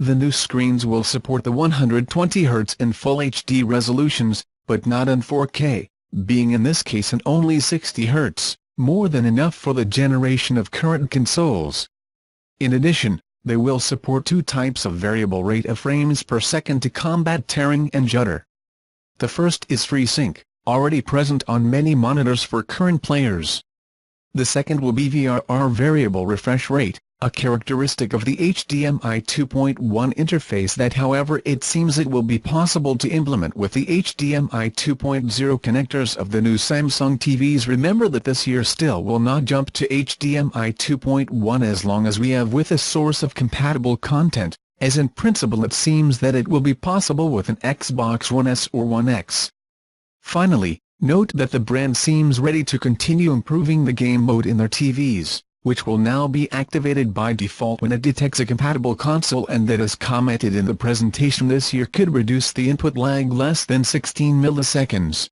the new screens will support the 120Hz and Full HD resolutions, but not in 4K, being in this case in only 60Hz, more than enough for the generation of current consoles. In addition, they will support two types of variable rate of frames per second to combat tearing and judder. The first is FreeSync, already present on many monitors for current players. The second will be VRR Variable Refresh Rate, a characteristic of the HDMI 2.1 interface that, however, it seems it will be possible to implement with the HDMI 2.0 connectors of the new Samsung TVs. Remember that this year still will not jump to HDMI 2.1 as long as we have with a source of compatible content, as in principle it seems that it will be possible with an Xbox One S or One X. Finally, note that the brand seems ready to continue improving the game mode in their TVs, which will now be activated by default when it detects a compatible console, and that, as commented in the presentation, this year could reduce the input lag less than 16 milliseconds.